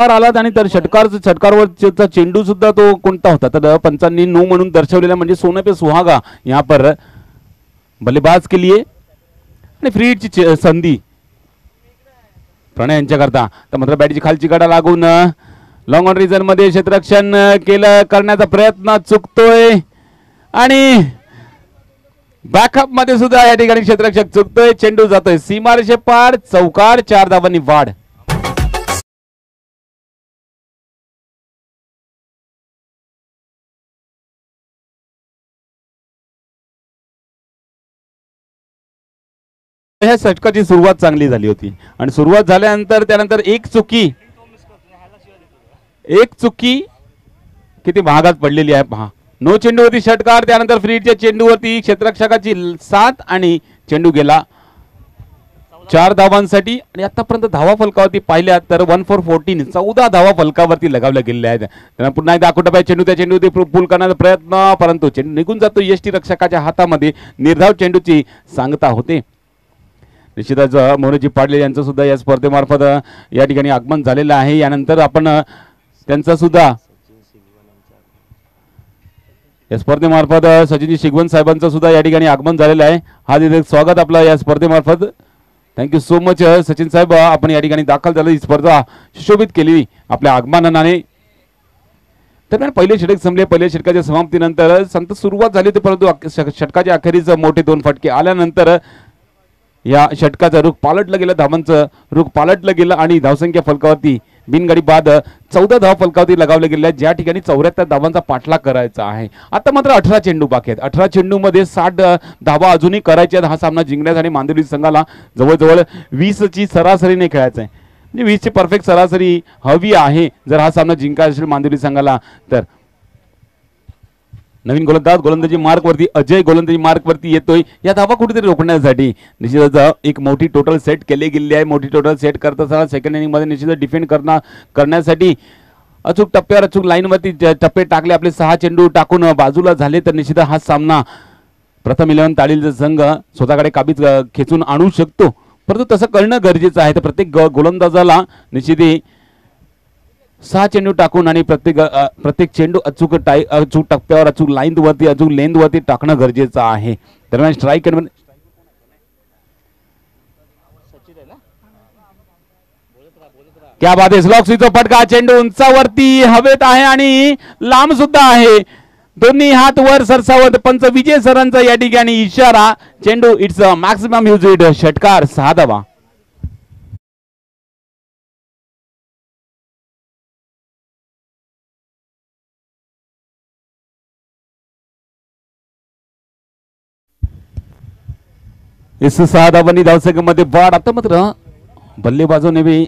आलात आणि तर षटकारवरचा चेंडू सुद्धा तो कोणता होता तर पंचांनी 9 म्हणून दर्शवलेला, म्हणजे सोने पे सुहागा यहाँ पर बल्लेबाज के लिए. आणि फ्री हिटची संधी प्रणय यांच्याकरता. तर मात्र बॅटची खालची कडा लागून लॉंग ऑन रिजन मध्ये क्षेत्ररक्षण करण्याचा प्रयत्न चुकतोय आणि बॅकअप मध्ये सुद्धा या ठिकाणी क्षेत्ररक्षक चुकतोय, चेंडू जातोय सीमारेषे पार, चौकार, 4 धावांनी वाढ. ह्या षटकाची सुरुवात चांगली झाली होती आणि सुरुवात झाल्यानंतर त्यानंतर एक चुकी किती महागात पडलेली आहे पहा. नो चेंडूवरती षटकार, त्यानंतर फ्रीडच्या चेंडूवरती क्षेत्ररक्षकाची साथ आणि चेंडू गेला 4 धावांसाठी. आणि आतापर्यंत धावा फलकावरती पाहिल्या तर 1 for 14 14 धावा फलकावरती लगावल्या गेलेल्या आहेत. त्यांना पुन्हा एकदा आकुटाबाई चेंडू त्या चेंडूवरती पूल करण्याचा प्रयत्न, परंतु चेंडू निघून जातो यष्टी रक्षकाच्या हातामध्ये. निर्धाव चेंडूची सांगता होते. निश्चितच मोरेजी पाडले यांचं सुद्धा या स्पर्धेमार्फत या ठिकाणी आगमन झालेलं आहे. यानंतर आपण त्यांचा सुद्धा या स्पर्धेमार्फत सचिनजी शिगवण साहेबांचं सुद्धा या ठिकाणी आगमन झालेलं आहे. हार्दिक स्वागत आपलं या स्पर्धेमार्फत. थँक्यू सो मच सचिन साहेब, आपण या ठिकाणी दाखल झालं, ही स्पर्धा सुशोभित केली आपल्या आगमनाने. दरम्यान पहिले षटक संपले. पहिल्या षटकाच्या समाप्तीनंतर संत सुरुवात झाली होती, परंतु षटकाच्या अखेरीच मोठे 2 फटके आल्यानंतर या षटकाचं रुख पालटलं गेलं, धावांचं रुख पालटलं गेलं आणि धावसंख्या फलकावरती बिनगाडी बाद 14 धावा फलकावरती लगावले गेले, ज्या ठिकाणी 74 धावांचा पाठलाग करायचा आहे. आता मात्र 18 चेंडू बाकी आहेत. 18 चेंडूमध्ये 60 धावा अजूनही करायच्या. हा सामना जिंकण्यासाठी मांदेली संघाला जवळजवळ 20ची सरासरीने खेळायचं आहे. म्हणजे 20ची परफेक्ट सरासरी हवी आहे जर हा सामना जिंकायचा असेल मांदेली संघाला. तर नवीन गोलंदाजी मार्कवरती अजय गोलंदाजी मार्कवरती येतोय. या धावा कुठेतरी रोखण्यासाठी निश्चितच एक मोठी टोटल सेट केली गेली आहे. मोठी टोटल सेट करत असताना सेकंड इनिंग मध्ये निश्चितच डिफेंड करण्यासाठी अचूक टप्प्यावर अचूक लाईनवरती टप्पे टाकले. आपले 6 चेंडू टाकून बाजूला झाले तर निश्चितच हा सामना प्रथम 11 ताळीचा संघ स्वतःकडे काबीज खेचून आणू शकतो. परंतु तसं करणं गरजेचं आहे. तर प्रत्येक गोलंदाजाला निश्चित 6 चेंडू टाकून आणि प्रत्येक चेंडू अचूक टप्प्यावर अचूक लाईनवरती अचूक लेंथवरती टाकणं गरजेचं आहे. दरम्यान स्ट्राईक क्या बात आहे. स्लॉक्सीचा फटका, चेंडू उंचावरती हवेत आहे आणि लांब सुद्धा आहे. दोन्ही हात वर सरसावत पंच विजय सरांचा या ठिकाणी इशारा. चेंडू इट्स मॅक्सिमम युज, षटकार 6 धावा. इस 6 धावांनी धावसंख्येमध्ये वाढ. आता मात्र बल्लेबाजों ने भी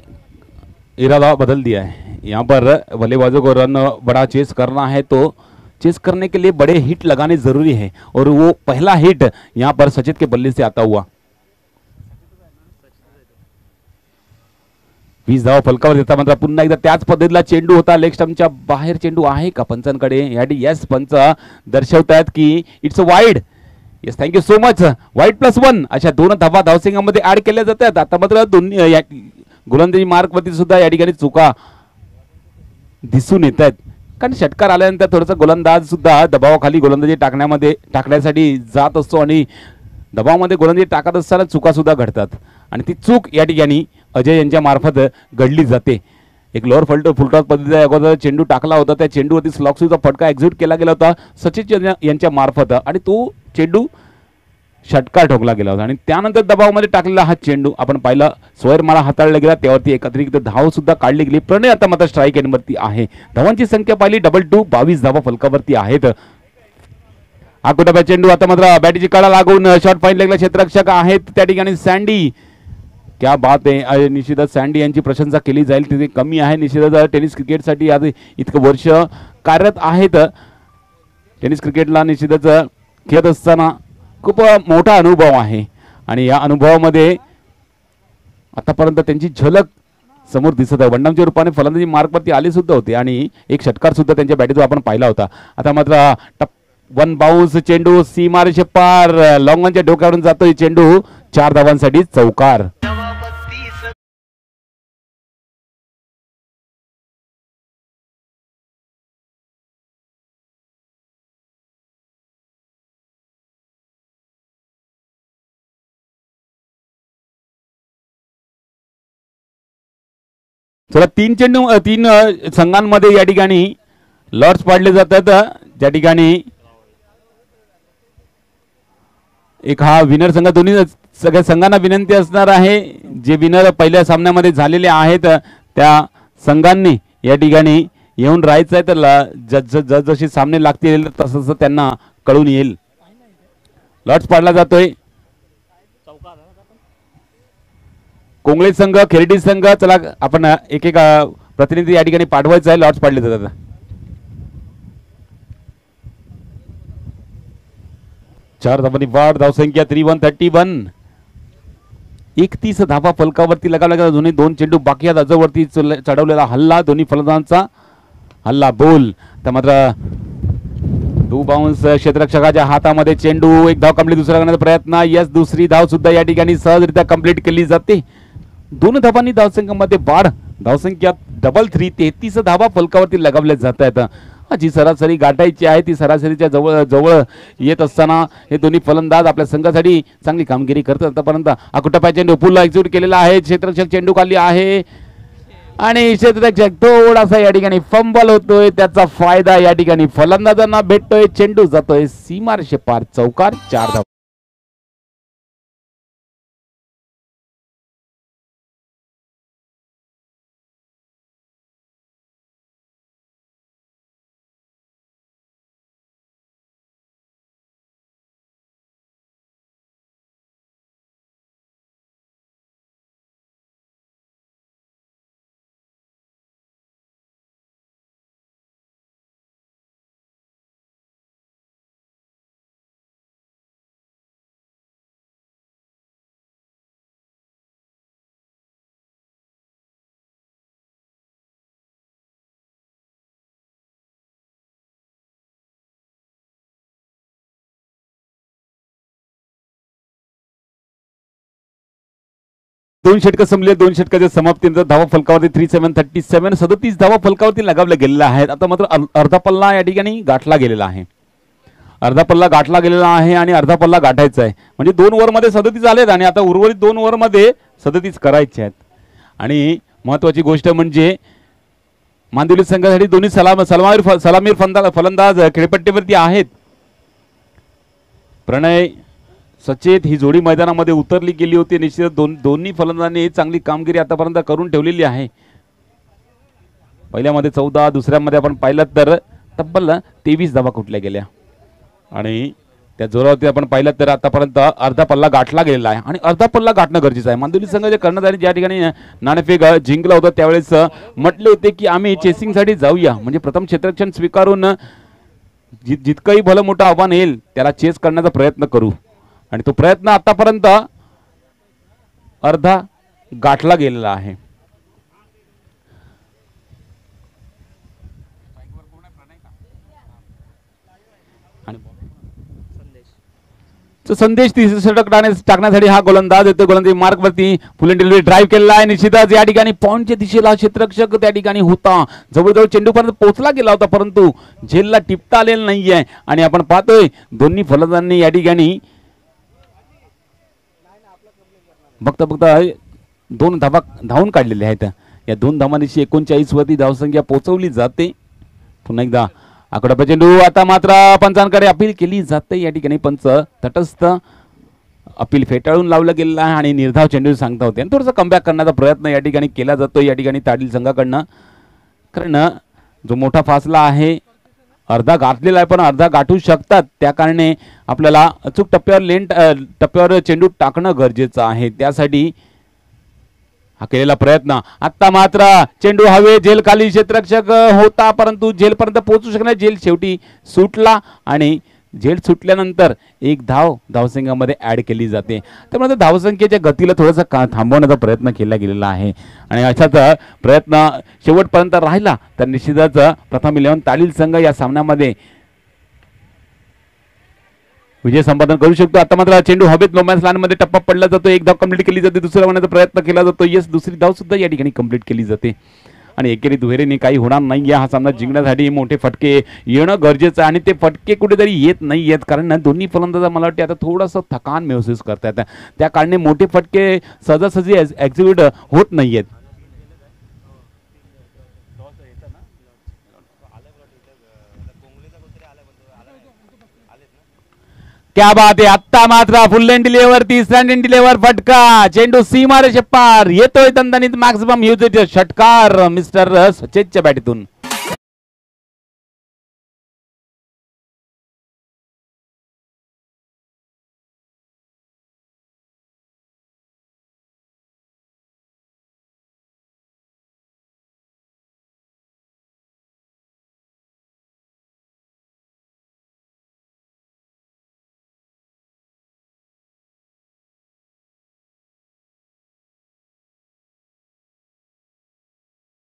इरादा बदल दिया है. यहाँ पर बल्लेबाजों को रन बड़ा चेस करना है, तो चेस करने के लिए बड़े हिट लगाने जरूरी है और वो पहला हिट यहाँ पर सचिन के बल्ले से आता हुआ 20 धावा फलकावर देता. मात्र पुन्हा एकदा त्याच पद्धतीला चेंडू होता. लेग स्टंपच्या बाहेर चेंडू आहे का पंचांकडे? यासाठी यस पंच दर्शवतात की it's wide. Yes, thank you so much. वाईट +1 अशा 2 धावा धावसंख्यामध्ये ऍड केल्या जातात. आता मात्र दोन्ही गोलंदाजी मार्कवरती सुद्धा या ठिकाणी चुका दिसून येत आहेत. कारण षटकार आल्यानंतर थोडासा गोलंदाज सुद्धा दबावाखाली गोलंदाजी टाकण्यासाठी जात असतो आणि दबावामध्ये गोलंदाजी टाकत असताना चुका सुद्धा घडतात आणि ती चूक या ठिकाणी अजय यांच्या मार्फत घडली जाते. एक लोअर फुलटॉस पद्धतीचा अगोदर चेंडू टाकला होता. त्या चेंडूवरती स्लॉक्सीचा फटका एक्झिक्यूट केला गेला होता सचिन यांच्या मार्फत आणि तो चेंडू षटकार ठोकला गेला होता आणि त्यानंतर दबावामध्ये टाकलेला हा चेंडू आपण पाहिला. स्क्वेअर मारा हाताळला गेला, त्यावरती एक अतिरिक्त धाव सुद्धा काढली गेली. प्रणय आता मात्र स्ट्राईक एंडवरती आहे. धावांची संख्या पाहिली 22, 22 धावा फलकावरती आहेत. आकुटाबा चेंडू आता मात्र बॅटीची कडा लागून शॉर्ट पॉइंट लेगला क्षेत्ररक्षक आहेत त्या ठिकाणी सँडी. क्या बात आहे. निश्चितच सँडी यांची प्रशंसा केली जाईल, तिथे कमी आहे. निश्चितच टेनिस क्रिकेटसाठी आज इतकं वर्ष कार्यरत आहेत. टेनिस क्रिकेटला निश्चितच खेळत असताना खूप मोठा अनुभव आहे आणि या अनुभवामध्ये आतापर्यंत त्यांची झलक समोर दिसत आहे. वनडाऊनच्या रूपाने फलंदाजी मार्कवरती आले सुद्धा होते आणि एक षटकार सुद्धा त्यांच्या बॅटीतून आपण पाहिला होता. आता मात्र 1 बाउन्स चेंडू सीमारेषे पार, लॉंगॉनच्या डोक्यावरून जातोय चेंडू. 4 धावांसाठी चौकार. चला 3 संघांमध्ये या ठिकाणी लॉट्स पाडले जातात. ज्या ठिकाणी एक हा विनर संघ, दोन्ही सगळ्या संघांना विनंती असणार आहे, जे विनर पहिल्या सामन्यामध्ये झालेले आहेत त्या संघांनी या ठिकाणी येऊन राहायचं आहे. तर जसे सामने लागतील तसं त्यांना कळून येईल. लॉट्स पाडला जातोय. कोंगळे संघ, खेरडी संघ, चला आपण एक एक प्रतिनिधी या ठिकाणी पाठवायचा आहे. लॉट्स पाडले जातात. चार धावांनी वाढ, धावसंख्या 331. 31 धावा फलकावरती लगावला गेला. दोन्ही दोन चेंडू बाकी आहेत. अजूवरती चढवलेला हल्ला, दोन्ही फलंदाजांचा हल्ला बोल. तर मात्र टू बाउन्स, क्षेत्ररक्षकाच्या हातामध्ये चेंडू. एक धाव कंप्लीट, दुसरा करण्याचा प्रयत्न. यस, दुसरी धाव सुद्धा या ठिकाणी सहजरित्या कंप्लीट केली जाते. 2 धावांनी धावसंख्येमध्ये वाढ, धावसंख्या डबल 3. 33 धावा फलकावरती लगावल्या जात आहेत. जी सरासरी गाठायची आहे ती सरासरीच्या जवळ जवळ येत असताना हे दोन्ही फलंदाज आपल्या संघासाठी चांगली कामगिरी करतात. आतापर्यंत अकुटप्या चेंडू पुन्हा एक्झिक्यूट केलेला आहे. क्षेत्ररक्षक चेंडू खाली आहे आणि क्षेत्ररक्षक थोडासा या ठिकाणी फंबल होतोय. त्याचा फायदा या ठिकाणी फलंदाजांना भेटतोय. चेंडू जातोय सीमारेषे पार, चौकार. 4 धावा. दोन षटक संपले. 2 षटकाच्या समाप्तीनंतर धावा फलकावरती 3737. 37 धावा फलकावरती लगावल्या गेलेल्या आहेत. आता मात्र अर्धा पल्ला या ठिकाणी गाठला गेलेला आहे. अर्धा पल्ला गाठला गेलेला आहे आणि अर्धा पल्ला गाठायचा आहे. म्हणजे 2 ओव्हरमध्ये 37 आलेत आणि आता उर्वरित 2 ओव्हरमध्ये 37 करायचे आहेत. आणि महत्वाची गोष्ट म्हणजे मांदिवली संघासाठी दोन्ही सलामीर फलंदाज खेळपट्टीवरती आहेत. प्रणय, सचेत ही जोडी मैदानामध्ये उतरली गेली होती. निश्चित दोन्ही फलंदाजांनी चांगली कामगिरी आतापर्यंत करून ठेवलेली आहे. पहिल्यामध्ये 14, दुसऱ्यामध्ये आपण पाहिलं तर तब्बल 23 धावा कुठल्या गेल्या आणि त्या जोरावरती आपण पाहिलं तर आतापर्यंत अर्धा पल्ला गाठला गेलेला आहे आणि अर्धा पल्ला गाठणं गरजेचं आहे. मांदिवली संघाचे कर्णधार ज्या ठिकाणी नाणेफेक जिंकला होता त्यावेळेस म्हटले होते की आम्ही चेसिंगसाठी जाऊया, म्हणजे प्रथम क्षेत्ररक्षण स्वीकारून जितकंही भलं मोठं आव्हान येईल त्याला चेस करण्याचा प्रयत्न करू आणि तो प्रयत्न आतापर्यंत अर्धा गाठला गेलेला आहे. संदेश षटक टाकण्यासाठी हा गोलंदाज येतो. गोलंदाजी मार्कवरती फुल डिलिव्हरी ड्राईव्ह केलेला आहे. निश्चितच या ठिकाणी पॉइंटच्या दिशेला क्षेत्ररक्षक त्या ठिकाणी होता, जवळजवळ चेंडूपर्यंत पोहोचला गेला होता परंतु झेलला टिपता आलेला नाहीये आणि आपण पाहतोय दोन्ही फलंदाजांनी या ठिकाणी बघता बघता 2 धावा धावून काढलेले आहेत. या 2 धावांची 39 वरती धावसंख्या पोहोचवली जाते. पुन्हा एकदा आकडा चेंडू. आता मात्र पंचांकडे अपील केली जाते. या ठिकाणी पंच तटस्थ अपील फेटाळून लावलं गेलेलं आहे आणि निर्धाव चेंडू सांगता होते आणि थोडासा कमबॅक करण्याचा प्रयत्न या ठिकाणी केला जातो या ठिकाणी ताडील संघाकडनं. कारण जो मोठा फासला आहे अर्धा गाठलेला आहे पण अर्धा गाठू शकतात, त्या कारणे आपल्याला अचूक टप्प्यावर चेंडू टाकणं गरजेचं आहे. त्यासाठी हा केलेला प्रयत्न. आता मात्र चेंडू हवे, झेल खाली, क्षेत्ररक्षक होता परंतु झेलपर्यंत पोहोचू शकणार. झेल शेवटी सुटला आणि झेल सुटल्यानंतर एक धावसंख्येमध्ये ऍड केली जाते. त्यामुळे धावसंख्येच्या गतीला थोडासा थांबवण्याचा प्रयत्न केला गेलेला आहे आणि अशाच प्रयत्न शेवटपर्यंत राहिला तर निश्चितच प्रथम 11 तालील संघ या सामन्यामध्ये विजय संपादन करू शकतो. आता मात्र चेंडू हवेत लोमॅन्स लाईनमध्ये टप्पा पडला जातो. एक धाव कंप्लीट केली जाते, दुसऱ्या धावण्याचा प्रयत्न केला जातो. यस, दुसरी धाव सुद्धा या ठिकाणी कंप्लीट केली जाते आणि एकेरी दुहेरीने काही होणार नाही. हा सामना जिंकण्यासाठी मोठे फटके येणं गरजेचं आहे आणि ते फटके कुठेतरी येत नाही आहेत कारण दोन्ही फलंदाज मला वाटते आता थोडंसं थकान महसूस करतात, त्या कारणे मोठे फटके सहजासहजी एक्झिक्यूट होत नाही आहेत. क्या बात आहे. आत्ता मात्र फुल लेंडीलेवरती स्टँड लेवर फटका, चेंडू सीमारेषे पार येतोय दणदणीत मॅक्सिमम युजेज षटकार मिस्टर सचेतच्या बॅटीतून.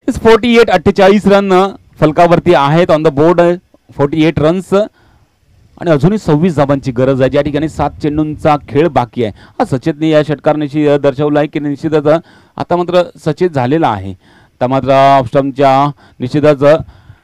इस 48 रन फलकावरती आहेत ऑन द बोर्ड. 48 रन्स आणि अजूनही 26 धावांची गरज आहे. ज्या ठिकाणी 7 चेंडूंचा खेळ बाकी आहे. हा सचेतने या षटकाराने दर्शवलं आहे की निश्चितच आता मात्र सचेत झालेला आहे. तर मात्र ऑफस्टम्पच्या निश्चितच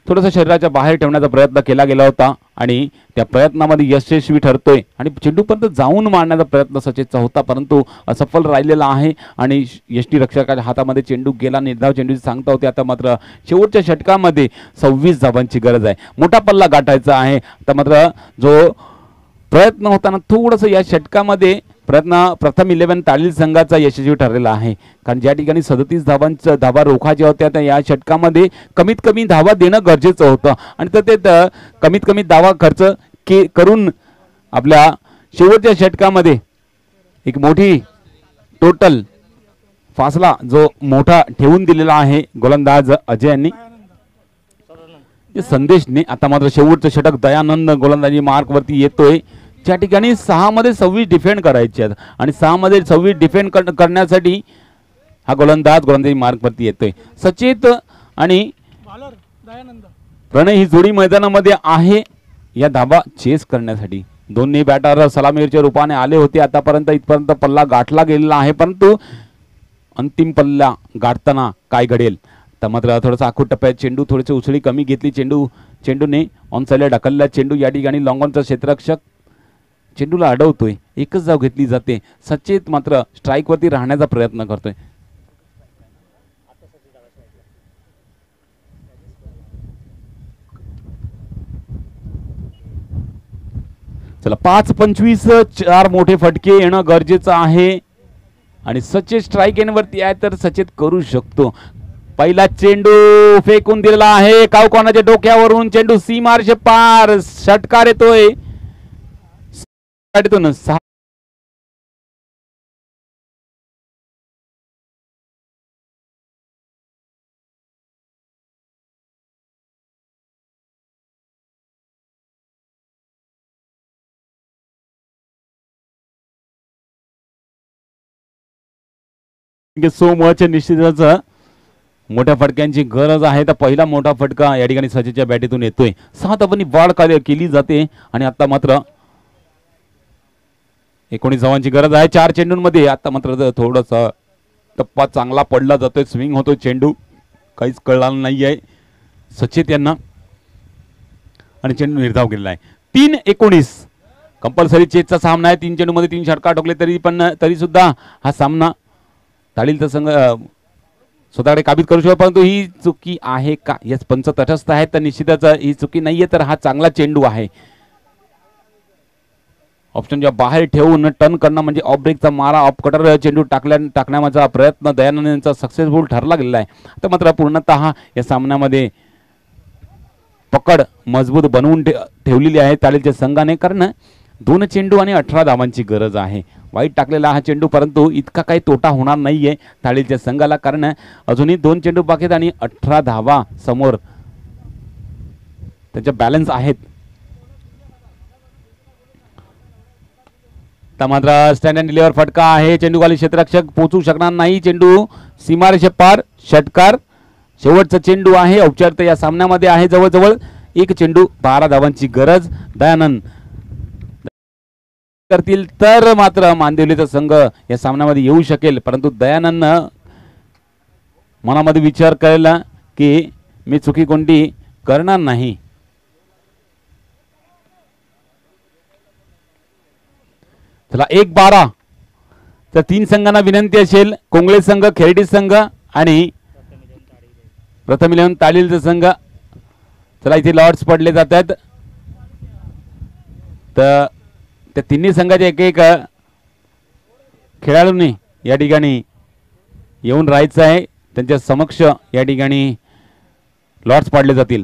थोडंसं शरीराच्या बाहेर ठेवण्याचा प्रयत्न केला गेला होता आणि त्या प्रयत्नामध्ये यशस्वी ठरतोय आणि चेंडूपर्यंत जाऊन मारण्याचा प्रयत्न सचेतचा होता परंतु असफल राहिलेला आहे आणि यष्टीरक्षकाच्या हातामध्ये चेंडू गेला. निर्धाव चेंडूची सांगता होती. आता मात्र शेवटच्या षटकामध्ये 26 धावांची गरज आहे. मोठा पल्ला गाठायचा आहे. आता मात्र जो प्रयत्न होताना थोडंसं या षटकामध्ये प्रयत्न प्रथम 11 तालील संघाचा यशस्वी ठरलेला आहे. कारण ज्या ठिकाणी 37 धावांच्या धावा रोखायच्या होत्या त्या या षटकामध्ये कमीत कमी धावा देणं गरजेचं होतं आणि तर ते कमीत कमी धावा खर्च करून आपल्या शेवटच्या षटकामध्ये एक मोठी टोटल फासला जो मोठा ठेवून दिलेला आहे गोलंदाज अजय यांनी. संदेशने आता मात्र शेवटचं षटक दयानंद गोलंदाजी मार्क वरती येतोय. ज्या ठिकाणी 6 मध्ये 26 डिफेंड करायचे आहेत आणि 6 मध्ये 26 डिफेंड करण्यासाठी हा गोलंदाजी मार्क वरती येतोय. सचेत आणि प्रणय ही जोडी मैदानामध्ये आहे या धावा चेस करण्यासाठी. दोन्ही बॅटर सलामीच्या रूपाने आले होते. आतापर्यंत इथपर्यंत पल्ला गाठला गेलेला आहे परंतु अंतिम पल्ला गाठताना काय घडेल. तर मात्र थोडासा आखूड टप्प्यात चेंडू थोडीशी उचली कमी घेतली. चेंडूने ऑन साईडला ढकलला. चेंडू या ठिकाणी लॉंगॉनचा क्षेत्ररक्षक चेंडूला अडवतोय. एकच धाव घेतली जाते. सचेत मात्र स्ट्राईक वरती राहण्याचा प्रयत्न करतोय. चला 5-25 4 मोठे फटके येणं गरजेचं आहे आणि सचेत स्ट्राईक एन वरती आहे तर सचेत करू शकतो. पहिला चेंडू फेकून दिलेला आहे कावकोनाच्या डोक्यावरून. चेंडू सीमारेषे पार षटकार येतोय. So much. निश्चितच मोठ्या फटक्यांची गरज आहे. तर पहिला मोठा फटका या ठिकाणी सचेतच्या बॅटीतून येतोय. 6 धावांनी वाढ केली जाते आणि आता मात्र 19 धावांची गरज आहे 4 चेंडूंमध्ये. आता मात्र थोडासा टप्पा चांगला पडला जातोय. स्विंग होतोय चेंडू काहीच कळलं नाही आहे सचेत यांना आणि चेंडू निर्धाव केलेला आहे. 3-19 कंपल्सरी चेसचा सामना आहे. 3 चेंडूमध्ये 3 षटकार ठोकले तरी सुद्धा हा सामना तालीलचा संघ स्वतःकडे काबीज करू शकतो परंतु ही चुकी आहे का. यस पंच तटस्थ आहेत तर निश्चितच ही चुकी नाहीये. तर हा चांगला चेंडू आहे. ऑप्शनच्या बाहेर ठेवून टर्न करणं म्हणजे ऑफ ब्रेकचा मारा ऑफ कटर चेंडू टाकण्याचा प्रयत्न दयानंद यांचा सक्सेसफुल ठरला गेलेला आहे. तर मात्र पूर्णतः या सामन्यामध्ये पकड मजबूत बनवून ठेवलेली आहे तालीलच्या संघाने. कारण 2 चेंडू आणि 18 धावांची गरज आहे. वाईट टाकलेला हा चेंडू परंतु इतका काही तोटा होणार नाहीये तालीलच्या संघाला कारण अजूनही 2 चेंडू बाकी आहेत आणि 18 धावा समोर त्यांचे बॅलन्स आहेत. तर मात्र स्टँड अँड डिलिव्हर फटका आहे. चेंडू खाली क्षेत्ररक्षक पोहोचू शकणार नाही. चेंडू सीमारेषे पार षटकार. शेवटचा चेंडू आहे. औपचारिकता या सामन्यामध्ये आहे. जवळजवळ 1 चेंडू 12 धावांची गरज. दयानंद करतील तर मात्र मानदेवलीचा संघ या सामन्यामध्ये येऊ शकेल परंतु दयानंद मनामध्ये विचार करायला की मी चुकी कोणती करणार नाही. चला 1-12 तर 3 संघांना विनंती असेल. कोंगळे संघ खेरडी संघ आणि प्रथम 11 तालीलचा संघ. चला इथे लॉर्ड्स पडले जातात तर त्या तिन्ही संघाचे एक एक खेळाडूंनी या ठिकाणी येऊन राहायचं आहे. त्यांच्या समक्ष या ठिकाणी लॉट्स पाडले जातील.